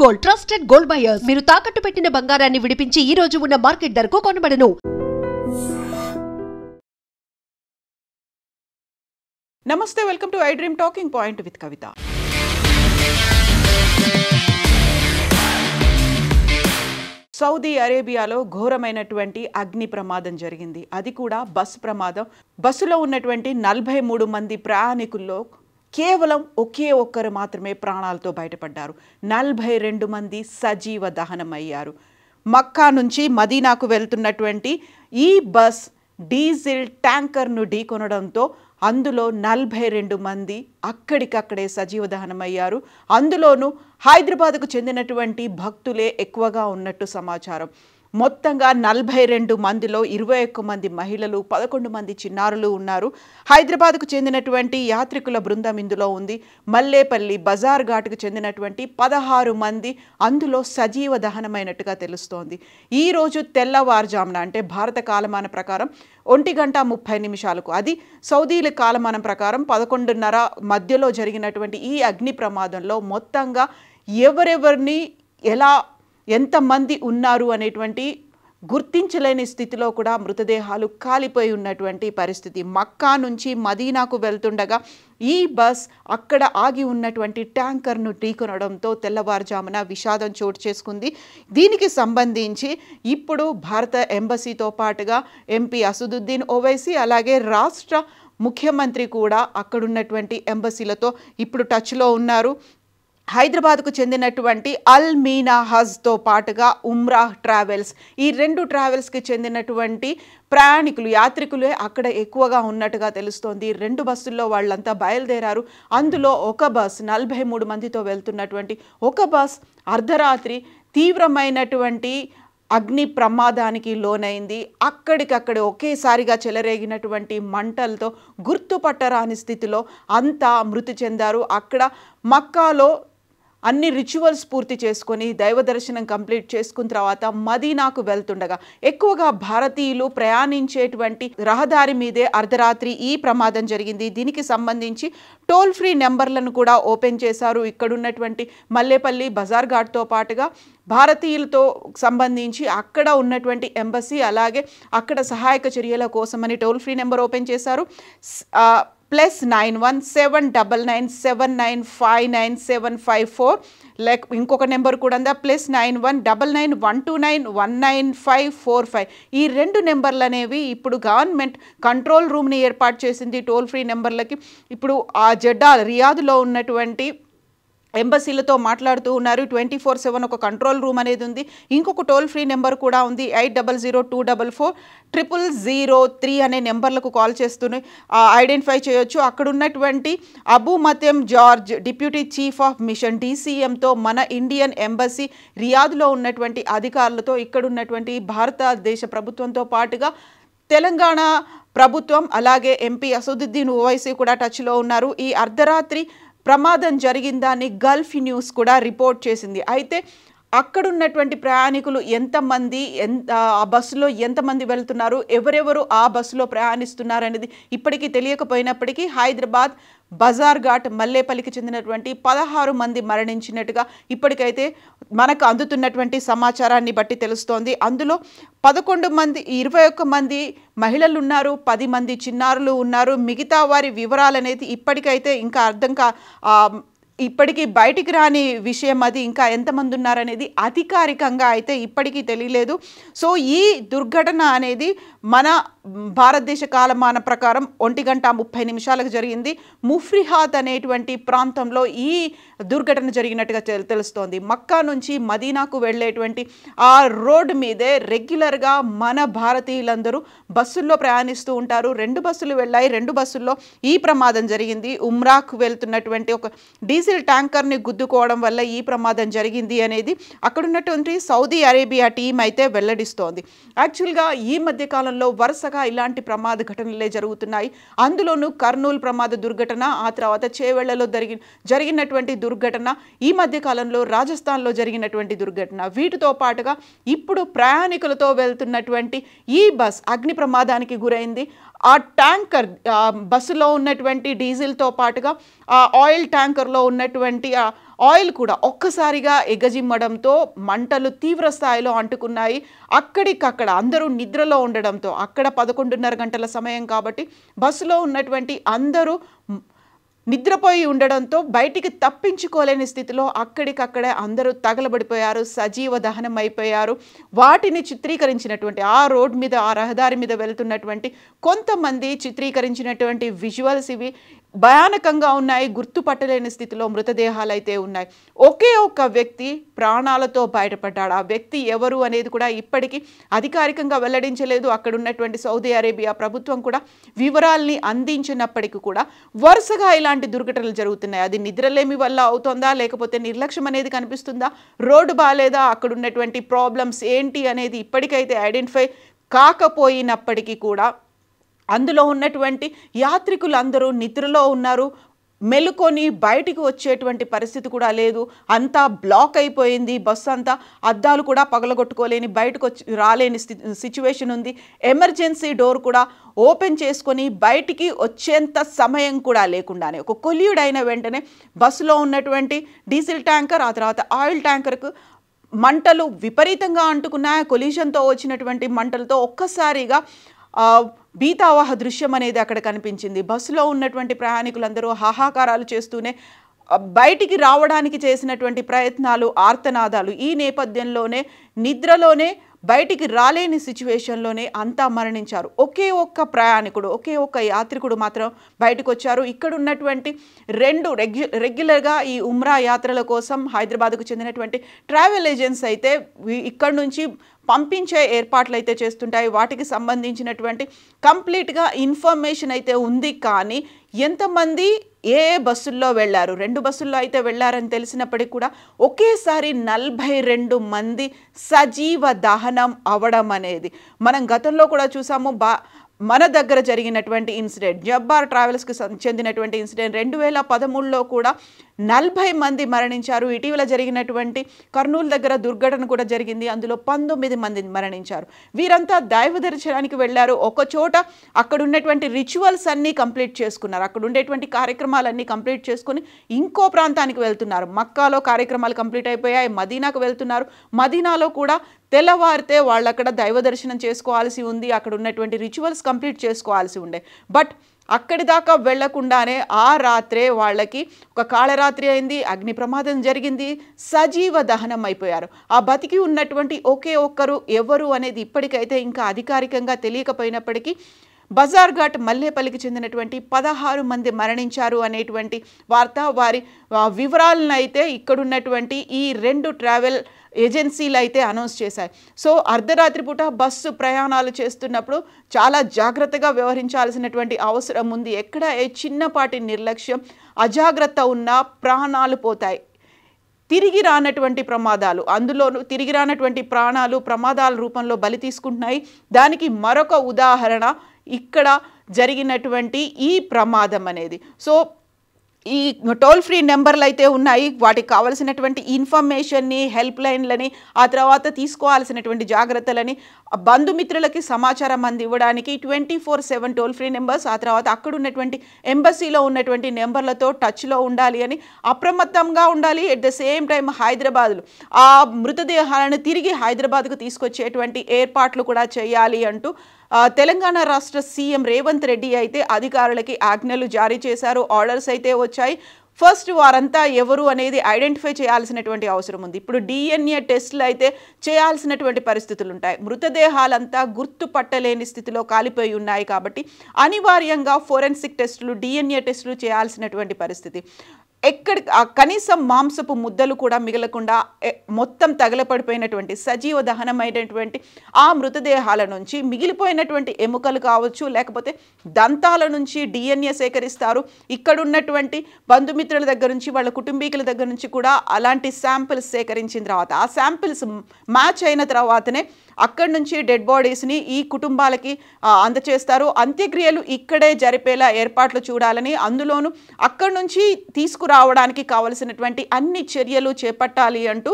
Gold trusted gold buyers మీరు తాకట్టు పెట్టిన బంగారాన్ని విడిపించి ఈ రోజు ఉన్న మార్కెట్ ధరకు కొనబడను. నమస్తే, welcome to I dream talking point with Kavitha. Saudi అరేబియాలో ఘోరమైనటువంటి అగ్ని ప్రమాదం జరిగింది. అది కూడా బస్సు ప్రమాదం. బస్సులో ఉన్నటువంటి 43 మంది ప్రయాణికుల్లో కేవలం ఒకే ఒక్కరు మాత్రమే ప్రాణాలతో బయటపడ్డారు. 42 మంది సజీవ దహనమయ్యారు. మక్కా నుంచి మదీనాకు వెళ్తున్నటువంటి ఈ బస్ డీజిల్ ట్యాంకర్ను ఢీకొనడంతో అందులో 42 మంది అక్కడికక్కడే సజీవ దహనమయ్యారు. అందులోనూ హైదరాబాద్కు చెందినటువంటి భక్తులే ఎక్కువగా ఉన్నట్టు సమాచారం. మొత్తంగా 42 మందిలో 21 మంది మహిళలు, 11 మంది చిన్నారులు ఉన్నారు. హైదరాబాద్కు చెందినటువంటి యాత్రికుల బృందం ఇందులో ఉంది. మల్లేపల్లి బజార్ ఘాట్కు చెందినటువంటి 16 మంది అందులో సజీవ దహనమైనట్టుగా తెలుస్తోంది. ఈరోజు తెల్లవారుజామున, అంటే భారత కాలమాన ప్రకారం 1:30 అది సౌదీల కాలమానం ప్రకారం 11:30 మధ్యలో జరిగినటువంటి ఈ అగ్ని ప్రమాదంలో మొత్తంగా ఎవరెవరిని ఎంతమంది ఉన్నారు అనేటువంటి గుర్తించలేని స్థితిలో కూడా మృతదేహాలు కాలిపోయి ఉన్నటువంటి పరిస్థితి. మక్కా నుంచి మదీనాకు వెళ్తుండగా ఈ బస్ అక్కడ ఆగి ఉన్నటువంటి ట్యాంకర్ను ఢీకొనడంతో తెల్లవారుజామున విషాదం చోటు చేసుకుంది. దీనికి సంబంధించి ఇప్పుడు భారత ఎంబసీతో పాటుగా ఎంపీ అసదుద్దీన్ ఓవైసీ, అలాగే రాష్ట్ర ముఖ్యమంత్రి కూడా అక్కడున్నటువంటి ఎంబసీలతో ఇప్పుడు టచ్లో ఉన్నారు. హైదరాబాద్కు చెందినటువంటి అల్ మీనా హజ్తో పాటుగా ఉమ్రా ట్రావెల్స్, ఈ 2 ట్రావెల్స్కి చెందినటువంటి ప్రయాణికులు, యాత్రికులే అక్కడ ఎక్కువగా ఉన్నట్టుగా తెలుస్తోంది. 2 బస్సుల్లో వాళ్ళంతా బయలుదేరారు. అందులో ఒక బస్ 43 మందితో వెళ్తున్నటువంటి ఒక బస్ అర్ధరాత్రి తీవ్రమైనటువంటి అగ్ని ప్రమాదానికి లోనైంది. అక్కడికక్కడే ఒకేసారిగా చెలరేగినటువంటి మంటలతో గుర్తుపట్టరాని స్థితిలో అంతా మృతి చెందారు. అక్కడ మక్కాలో అన్ని రిచువల్స్ పూర్తి చేసుకొని దైవ దర్శనం కంప్లీట్ చేసుకున్న తర్వాత మదీనాకు వెళ్తుండగా ఎక్కువగా భారతీయులు ప్రయాణించేటువంటి రహదారి మీదే అర్ధరాత్రి ఈ ప్రమాదం జరిగింది. దీనికి సంబంధించి టోల్ ఫ్రీ నెంబర్లను కూడా ఓపెన్ చేశారు. ఇక్కడున్నటువంటి మల్లేపల్లి బజార్ ఘాట్తో పాటుగా భారతీయులతో సంబంధించి అక్కడ ఉన్నటువంటి ఎంబసీ, అలాగే అక్కడ సహాయక చర్యల కోసమని టోల్ ఫ్రీ నెంబర్ ఓపెన్ చేశారు. +91 799 7959754, లేక ఇంకొక నెంబర్ కూడా ఉందా, +91 99 129 19545. ఈ 2 నెంబర్లు అనేవి ఇప్పుడు గవర్నమెంట్ కంట్రోల్ రూమ్ని ఏర్పాటు చేసింది టోల్ ఫ్రీ నెంబర్లకి. ఇప్పుడు ఆ జెడ్డా రియాద్లో ఉన్నటువంటి ఎంబసీలతో మాట్లాడుతూ ఉన్నారు. 24/7 ఒక కంట్రోల్ రూమ్ అనేది ఉంది. ఇంకొక టోల్ ఫ్రీ నెంబర్ కూడా ఉంది, 8002440003 అనే నెంబర్లకు కాల్ చేస్తూనే ఐడెంటిఫై చేయొచ్చు. అక్కడ ఉన్నటువంటి Abu Mathen George, deputy chief of mission DCMతో మన ఇండియన్ ఎంబసీ రియాద్లో ఉన్నటువంటి అధికారులతో, ఇక్కడ ఉన్నటువంటి భారతదేశ ప్రభుత్వంతో పాటుగా తెలంగాణ ప్రభుత్వం, అలాగే ఎంపీ అసదుద్దీన్ ఓవైసీ కూడా టచ్లో ఉన్నారు. ఈ అర్ధరాత్రి ప్రమాదం జరిగిందని గల్ఫ్ న్యూస్ కూడా రిపోర్ట్ చేసింది. అయితే అక్కడున్నటువంటి ప్రయాణికులు ఎంతమంది, ఆ బస్సులో ఎంతమంది వెళ్తున్నారు, ఎవరెవరు ఆ బస్సులో ప్రయాణిస్తున్నారు అనేది ఇప్పటికీ తెలియకపోయినప్పటికీ హైదరాబాద్ బజార్ ఘాట్ మల్లేపల్లికి చెందినటువంటి 16 మంది మరణించినట్టుగా ఇప్పటికైతే మనకు అందుతున్నటువంటి సమాచారాన్ని బట్టి తెలుస్తోంది. అందులో 21 మంది మహిళలు ఉన్నారు, 10 మంది చిన్నారులు ఉన్నారు. మిగతా వారి వివరాలు అనేది ఇప్పటికైతే ఇంకా ఇప్పటికీ బయటికి రాని విషయం. అది ఇంకా ఎంతమంది ఉన్నారనేది అధికారికంగా అయితే ఇప్పటికీ తెలియలేదు. సో ఈ దుర్ఘటన అనేది మన భారతదేశ కాలమాన ప్రకారం 1:30 జరిగింది. ముఫ్రిహాత్ అనేటువంటి ప్రాంతంలో ఈ దుర్ఘటన జరిగినట్టుగా తెలుస్తోంది. మక్కా నుంచి మదీనాకు వెళ్ళేటువంటి ఆ రోడ్డు మీదే రెగ్యులర్గా మన భారతీయులందరూ బస్సుల్లో ప్రయాణిస్తూ ఉంటారు. 2 బస్సులు వెళ్ళాయి. 2 బస్సుల్లో ఈ ప్రమాదం జరిగింది. ఉమ్రాకు వెళ్తున్నటువంటి ఒక డీజిల్ ట్యాంకర్ని గుద్దుకోవడం వల్ల ఈ ప్రమాదం జరిగింది అనేది అక్కడ ఉన్నటువంటి సౌదీ అరేబియా టీం అయితే వెల్లడిస్తోంది. యాక్చువల్గా ఈ మధ్య కాలంలో వరుసగా ఇలాంటి ప్రమాద ఘటనలే జరుగుతున్నాయి. అందులోనూ కర్నూలు ప్రమాద దుర్ఘటన, ఆ తర్వాత చేవెళ్లలో జరిగినటువంటి దుర్ఘటన, ఈ మధ్య కాలంలో రాజస్థాన్లో జరిగినటువంటి దుర్ఘటన, వీటితో పాటుగా ఇప్పుడు ప్రయాణికులతో వెళ్తున్నటువంటి ఈ బస్ అగ్ని ప్రమాదానికి గురైంది. ఆ ట్యాంకర్ బస్సులో ఉన్నటువంటి డీజిల్తో పాటుగా ఆ ఆయిల్ ట్యాంకర్లో ఉన్నటువంటి ఆయిల్ కూడా ఒక్కసారిగా ఎగజిమ్మడంతో మంటలు తీవ్ర స్థాయిలో అంటుకున్నాయి. అక్కడికక్కడ అందరూ నిద్రలో ఉండడంతో, అక్కడ 11:30 గంటల సమయం కాబట్టి బస్సులో ఉన్నటువంటి అందరూ నిద్రపోయి ఉండడంతో బయటికి తప్పించుకోలేని స్థితిలో అక్కడికక్కడే అందరూ తగలబడిపోయారు, సజీవ దహనం అయిపోయారు. వాటిని చిత్రీకరించినటువంటి ఆ రోడ్ మీద, ఆ రహదారి మీద వెళ్తున్నటువంటి కొంతమంది చిత్రీకరించినటువంటి విజువల్స్ ఇవి భయానకంగా ఉన్నాయి. గుర్తుపట్టలేని స్థితిలో మృతదేహాలు అయితే ఉన్నాయి. ఒకే ఒక్క వ్యక్తి ప్రాణాలతో బయటపడ్డాడు. ఆ వ్యక్తి ఎవరు అనేది కూడా ఇప్పటికీ అధికారికంగా వెల్లడించలేదు. అక్కడ ఉన్నటువంటి సౌదీ అరేబియా ప్రభుత్వం కూడా వివరాల్ని అందించినప్పటికీ కూడా వరుసగా ఇలాంటి దుర్ఘటనలు జరుగుతున్నాయి. అది నిద్రలేమి వల్ల అవుతుందా, లేకపోతే నిర్లక్ష్యం అనేది కనిపిస్తుందా, రోడ్డు బాలేదా, అక్కడ ఉన్నటువంటి ప్రాబ్లమ్స్ ఏంటి అనేది ఇప్పటికైతే ఐడెంటిఫై కాకపోయినప్పటికీ కూడా అందులో ఉన్నటువంటి యాత్రికులందరూ నిద్రలో ఉన్నారు. మెలుకొని బయటికి వచ్చేటువంటి పరిస్థితి కూడా లేదు. అంతా బ్లాక్ అయిపోయింది. బస్సు అంతా అద్దాలు కూడా పగలగొట్టుకోలేని, బయటకు రాలేని సిచ్యువేషన్ ఉంది. ఎమర్జెన్సీ డోర్ కూడా ఓపెన్ చేసుకొని బయటికి వచ్చేంత సమయం కూడా లేకుండానే ఒక కొల్యూడ్ అయిన వెంటనే బస్సులో ఉన్నటువంటి డీజిల్ ట్యాంకర్, ఆ తర్వాత ఆయిల్ ట్యాంకర్కు మంటలు విపరీతంగా అంటుకున్నాయి. కొలిషన్తో వచ్చినటువంటి మంటలతో ఒక్కసారిగా భీతావహ దృశ్యం అనేది అక్కడ కనిపించింది. బస్సులో ఉన్నటువంటి ప్రయాణికులందరూ హాహాకారాలు చేస్తూనే బయటికి రావడానికి చేసినటువంటి ప్రయత్నాలు, ఆర్తనాదాలు, ఈ నేపథ్యంలోనే నిద్రలోనే బయటికి రాలేని సిచ్యువేషన్లోనే అంతా మరణించారు. ఒకే ఒక్క ప్రయాణికుడు, ఒకే ఒక్క యాత్రికుడు మాత్రం బయటకు వచ్చారు. ఇక్కడ ఉన్నటువంటి 2 రెగ్యులర్గా ఈ ఉమ్రా యాత్రల కోసం హైదరాబాద్కు చెందినటువంటి ట్రావెల్ ఏజెన్సీ అయితే ఇక్కడ నుంచి పంపించే ఏర్పాట్లు అయితే చేస్తుంటాయి. వాటికి సంబంధించినటువంటి కంప్లీట్గా ఇన్ఫర్మేషన్ అయితే ఉంది. కానీ ఎంతమంది ఏ బస్సుల్లో వెళ్ళారు, 2 బస్సుల్లో అయితే వెళ్ళారని తెలిసినప్పటికీ కూడా ఒకేసారి 42 మంది సజీవ దహనం అవడం అనేది మనం గతంలో కూడా చూసాము. మన దగ్గర జరిగినటువంటి ఇన్సిడెంట్, జబ్బార్ ట్రావెల్స్కి చెందినటువంటి ఇన్సిడెంట్ 2013లో కూడా 40 మంది మరణించారు. ఇటీవల జరిగినటువంటి కర్నూలు దగ్గర దుర్ఘటన కూడా జరిగింది. అందులో 19 మంది మరణించారు. వీరంతా దైవ దర్శనానికి వెళ్ళారు. ఒక చోట అక్కడ ఉన్నటువంటి రిచువల్స్ అన్నీ కంప్లీట్ చేసుకున్నారు. అక్కడ ఉండేటువంటి కార్యక్రమాలన్నీ కంప్లీట్ చేసుకుని ఇంకో ప్రాంతానికి వెళ్తున్నారు. మక్కాలో కార్యక్రమాలు కంప్లీట్ అయిపోయాయి, మదీనాకు వెళ్తున్నారు. మదీనాలో కూడా తెల్లవారితే వాళ్ళు అక్కడ దైవ దర్శనం చేసుకోవాల్సి ఉంది. అక్కడ ఉన్నటువంటి రిచువల్స్ కంప్లీట్ చేసుకోవాల్సి ఉండే. బట్ అక్కడి దాకా వెళ్లకుండానే ఆ రాత్రే వాళ్ళకి ఒక కాళరాత్రి అయింది, అగ్ని ప్రమాదం జరిగింది, సజీవ దహనం అయిపోయారు. ఆ బతికి ఉన్నటువంటి ఒకే ఒక్కరు ఎవరు అనేది ఇప్పటికైతే ఇంకా అధికారికంగా తెలియకపోయినప్పటికీ బజార్ఘాట్ మల్లేపల్లికి చెందినటువంటి 16 మంది మరణించారు అనేటువంటి వార్త, వారి వివరాలను అయితే ఇక్కడున్నటువంటి ఈ 2 ట్రావెల్ ఏజెన్సీలు అయితే అనౌన్స్ చేశాయి. సో అర్ధరాత్రి పూట బస్సు ప్రయాణాలు చేస్తున్నప్పుడు చాలా జాగ్రత్తగా వ్యవహరించాల్సినటువంటి అవసరం ఉంది. ఎక్కడ ఏ చిన్నపాటి నిర్లక్ష్యం, అజాగ్రత్త ఉన్నా ప్రాణాలు పోతాయి. తిరిగి రానటువంటి ప్రమాదాలు, అందులోనూ తిరిగి రానటువంటి ప్రాణాలు ప్రమాదాల రూపంలో బలి తీసుకుంటున్నాయి. దానికి మరొక ఉదాహరణ ఇక్కడ జరిగినటువంటి ఈ ప్రమాదం అనేది. సో ఈ టోల్ ఫ్రీ నెంబర్లు అయితే ఉన్నాయి. వాటికి కావాల్సినటువంటి ఇన్ఫర్మేషన్ని, హెల్ప్ లైన్లని, ఆ తర్వాత తీసుకోవాల్సినటువంటి జాగ్రత్తలని బంధుమిత్రులకి సమాచారం అందివ్వడానికి 24/7 టోల్ ఫ్రీ నెంబర్స్, ఆ తర్వాత అక్కడ ఉన్నటువంటి ఎంబసీలో ఉన్నటువంటి నెంబర్లతో టచ్లో ఉండాలి అని, అప్రమత్తంగా ఉండాలి. ఎట్ ద సేమ్ టైం హైదరాబాద్లో ఆ మృతదేహాలను తిరిగి హైదరాబాద్కు తీసుకొచ్చేటువంటి ఏర్పాట్లు కూడా చేయాలి అంటూ తెలంగాణ రాష్ట్ర సీఎం రేవంత్ రెడ్డి అయితే అధికారులకి ఆజ్ఞలు జారీ చేశారు. ఆర్డర్స్ అయితే వచ్చాయి. ఫస్ట్ వారంతా ఎవరు అనేది ఐడెంటిఫై చేయాల్సినటువంటి అవసరం ఉంది. ఇప్పుడు DNA టెస్టులు అయితే చేయాల్సినటువంటి పరిస్థితులు ఉంటాయి. మృతదేహాలంతా గుర్తుపట్టలేని స్థితిలో కాలిపోయి ఉన్నాయి కాబట్టి అనివార్యంగా ఫోరెన్సిక్ టెస్టులు, DNA టెస్టులు చేయాల్సినటువంటి పరిస్థితి. కనీసం మాంసపు ముద్దలు కూడా మిగలకుండా మొత్తం తగలపడిపోయినటువంటి సజీవ దహనమైనటువంటి ఆ మృతదేహాల నుంచి మిగిలిపోయినటువంటి ఎముకలు కావచ్చు, లేకపోతే దంతాల నుంచి DNA సేకరిస్తారు. ఇక్కడ ఉన్నటువంటి బంధుమిత్రుల దగ్గర నుంచి, వాళ్ళ కుటుంబీకుల దగ్గర నుంచి కూడా అలాంటి శాంపిల్స్ సేకరించిన తర్వాత, ఆ శాంపిల్స్ మ్యాచ్ అయిన తర్వాతనే అక్కడి నుంచి డెడ్ బాడీస్ని ఈ కుటుంబాలకి అందచేస్తారు. అంత్యక్రియలు ఇక్కడే జరిపేలా ఏర్పాట్లు చూడాలని, అందులోనూ అక్కడి నుంచి తీసుకురావడానికి కావలసినటువంటి అన్ని చర్యలు చేపట్టాలి అంటూ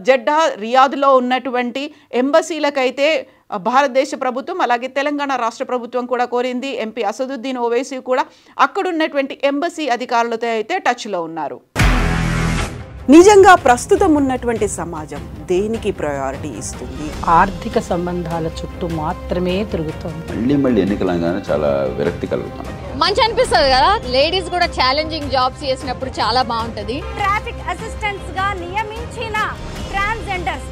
జెడ్డా, రియాద్లో ఉన్నటువంటి ఎంబసీలకైతే భారతదేశ ప్రభుత్వం, అలాగే తెలంగాణ రాష్ట్ర ప్రభుత్వం కూడా కోరింది. ఎంపీ అసదుద్దీన్ ఓవైసీ కూడా అక్కడున్నటువంటి ఎంబసీ అధికారులతో అయితే టచ్లో ఉన్నారు. నిజంగా ప్రస్తుతం ఉన్నటువంటి సమాజం దేనికి ప్రయారిటీ ఇస్తుంది? ఆర్థిక సంబంధాల చుట్టూ మాత్రమే తిరుగుతోంది. మళ్ళీ ఎన్నికలంగానే చాలా విరక్తి కలుగుతున్నాం. మంచి అనిపిస్తుంది కదా, లేడీస్ కూడా ఛాలెంజింగ్ జాబ్స్ చేసినప్పుడు చాలా బాగుంటది. ట్రాఫిక్ అసిస్టెంట్స్ గా నియమించిన ట్రాన్స్జెండర్స్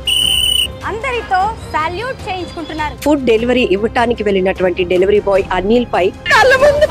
అందరితో సాల్యూట్ చేయించుకుంటున్నారు. ఫుడ్ డెలివరీ ఇవ్వటానికి వెళ్ళినటువంటి డెలివరీ బాయ్ అనిల్ పై కళ్ళ ముందు